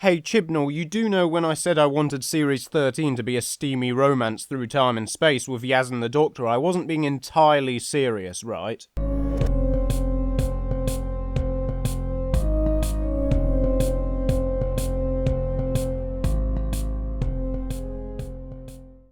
Hey Chibnall, you do know when I said I wanted Series 13 to be a steamy romance through time and space with Yaz and the Doctor, I wasn't being entirely serious, right?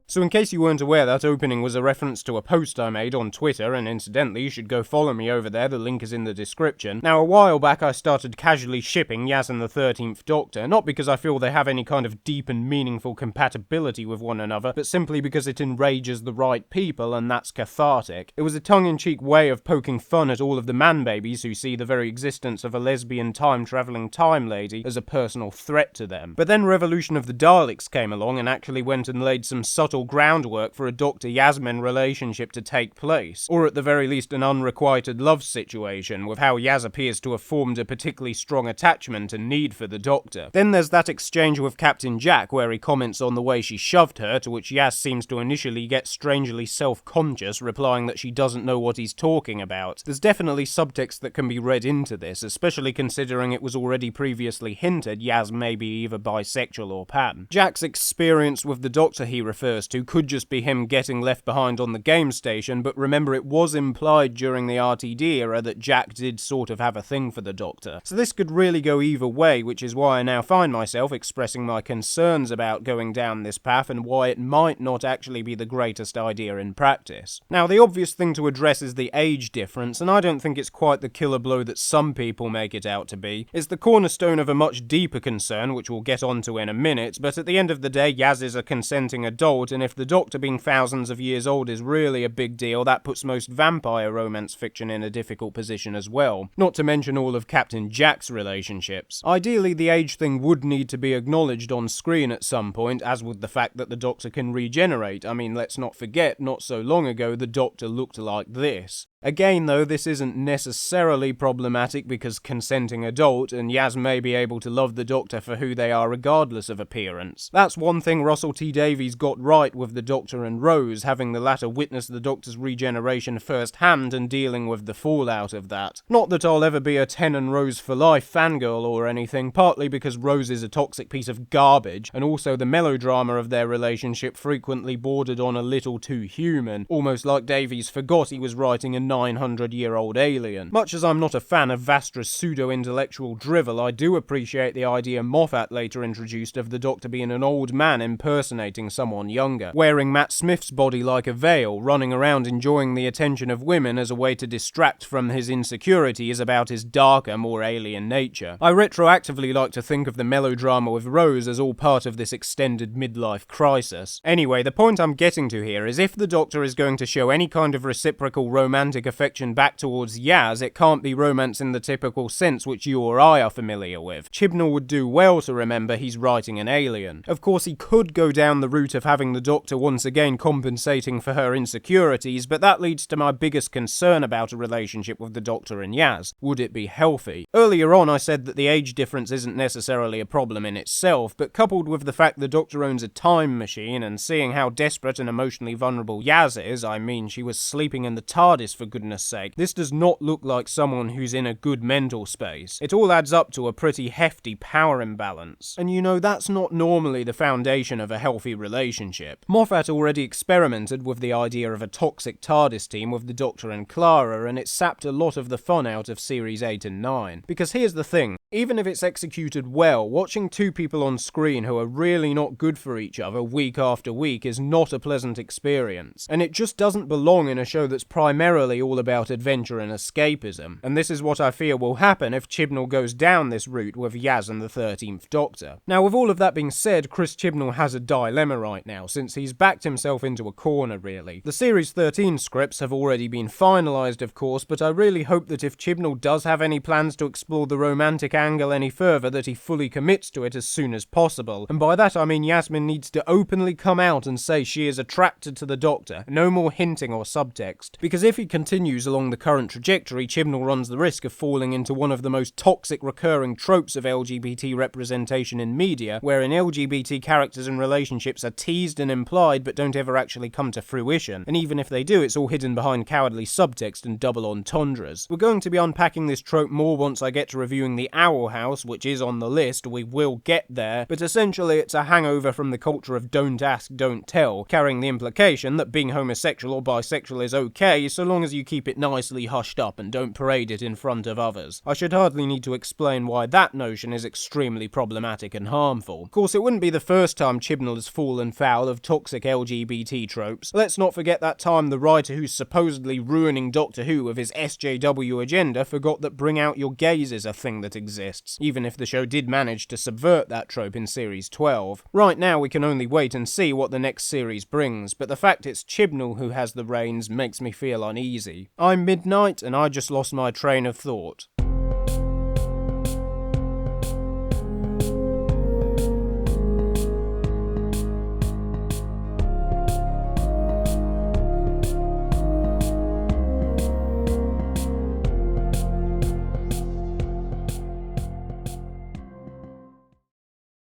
So in case you weren't aware, that opening was a reference to a post I made on Twitter, and incidentally, you should go follow me over there, the link is in the description. Now, a while back I started casually shipping Yaz and the 13th Doctor, not because I feel they have any kind of deep and meaningful compatibility with one another, but simply because it enrages the right people, and that's cathartic. It was a tongue-in-cheek way of poking fun at all of the man-babies who see the very existence of a lesbian time-travelling time lady as a personal threat to them. But then Revolution of the Daleks came along and actually went and laid some subtle groundwork for a Doctor-Yasmin relationship to take place, or at the very least an unrequited love situation, with how Yaz appears to have formed a particularly strong attachment and need for the Doctor. Then there's that exchange with Captain Jack where he comments on the way she shoved her, to which Yaz seems to initially get strangely self-conscious, replying that she doesn't know what he's talking about. There's definitely subtext that can be read into this, especially considering it was already previously hinted Yaz may be either bisexual or pan. Jack's experience with the Doctor he refers to could just be him getting left behind on the game station, but remember it was implied during the RTD era that Jack did sort of have a thing for the Doctor. So this could really go either way, which is why I now find myself expressing my concerns about going down this path and why it might not actually be the greatest idea in practice. Now, the obvious thing to address is the age difference, and I don't think it's quite the killer blow that some people make it out to be. It's the cornerstone of a much deeper concern, which we'll get onto in a minute, but at the end of the day, Yaz is a consenting adult, and if the Doctor being thousands of years old is really a big deal, that puts most vampire romance fiction in a difficult position as well. Not to mention all of Captain Jack's relationships. Ideally, the age thing would need to be acknowledged on screen at some point, as would the fact that the Doctor can regenerate. I mean, let's not forget, not so long ago, the Doctor looked like this. Again, though, this isn't necessarily problematic because consenting adult, and Yaz may be able to love the Doctor for who they are regardless of appearance. That's one thing Russell T Davies got right with the Doctor and Rose, having the latter witness the Doctor's regeneration firsthand and dealing with the fallout of that. Not that I'll ever be a Ten and Rose for life fangirl or anything, partly because Rose is a toxic piece of garbage, and also the melodrama of their relationship frequently bordered on a little too human, almost like Davies forgot he was writing a 900-year-old alien. Much as I'm not a fan of Vastra's pseudo-intellectual drivel, I do appreciate the idea Moffat later introduced of the Doctor being an old man impersonating someone younger, wearing Matt Smith's body like a veil, running around enjoying the attention of women as a way to distract from his insecurities about his darker, more alien nature. I retroactively like to think of the melodrama with Rose as all part of this extended midlife crisis. Anyway, the point I'm getting to here is if the Doctor is going to show any kind of reciprocal romantic affection back towards Yaz, it can't be romance in the typical sense which you or I are familiar with. Chibnall would do well to remember he's writing an alien. Of course, he could go down the route of having the Doctor once again compensating for her insecurities, but that leads to my biggest concern about a relationship with the Doctor and Yaz. Would it be healthy? Earlier on I said that the age difference isn't necessarily a problem in itself, but coupled with the fact the Doctor owns a time machine and seeing how desperate and emotionally vulnerable Yaz is, I mean she was sleeping in the TARDIS for goodness sake, this does not look like someone who's in a good mental space. It all adds up to a pretty hefty power imbalance. And you know, that's not normally the foundation of a healthy relationship. Moffat already experimented with the idea of a toxic TARDIS team with the Doctor and Clara, and it sapped a lot of the fun out of Series 8 and 9. Because here's the thing, even if it's executed well, watching two people on screen who are really not good for each other week after week is not a pleasant experience. And it just doesn't belong in a show that's primarily all about adventure and escapism. And this is what I fear will happen if Chibnall goes down this route with Yaz and the 13th Doctor. Now, with all of that being said, Chris Chibnall has a dilemma right now, since he's backed himself into a corner, really. The Series 13 scripts have already been finalised, of course, but I really hope that if Chibnall does have any plans to explore the romantic angle any further, that he fully commits to it as soon as possible. And by that I mean Yasmin needs to openly come out and say she is attracted to the Doctor, no more hinting or subtext. Because if he can continues along the current trajectory, Chibnall runs the risk of falling into one of the most toxic recurring tropes of LGBT representation in media, wherein LGBT characters and relationships are teased and implied but don't ever actually come to fruition, and even if they do, it's all hidden behind cowardly subtext and double entendres. We're going to be unpacking this trope more once I get to reviewing The Owl House, which is on the list. We will get there, but essentially it's a hangover from the culture of don't ask, don't tell, carrying the implication that being homosexual or bisexual is okay so long as you keep it nicely hushed up and don't parade it in front of others. I should hardly need to explain why that notion is extremely problematic and harmful. Of course, it wouldn't be the first time Chibnall has fallen foul of toxic LGBT tropes. Let's not forget that time the writer who's supposedly ruining Doctor Who with his SJW agenda forgot that bring out your gays is a thing that exists, even if the show did manage to subvert that trope in Series 12. Right now we can only wait and see what the next series brings, but the fact it's Chibnall who has the reins makes me feel uneasy. I'm Midnight, and I just lost my train of thought.